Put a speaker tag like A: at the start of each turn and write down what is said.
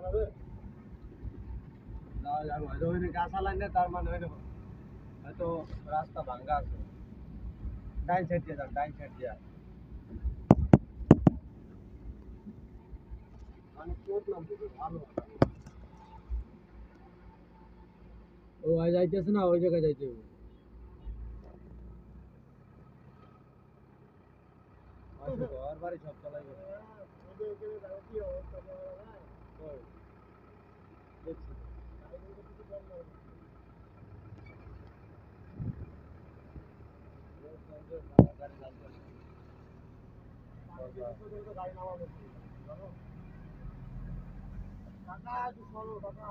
A: হয়তো ওইখানে গাছ আলাই না, তার মানে হয়তো রাস্তা ভাঙ্গা আছে। ডাইন সাইড দিয়ে যান, ডাইন সাইড দিয়ে। মানে করলাম ভালো। ও যাইতেছে না, ওই জায়গায় যাইতে হবে। ঘর বাড়ি সব চালাই গেছে। দেখছি গাড়ি নামাবে। কাকা একটু সরো কাকা।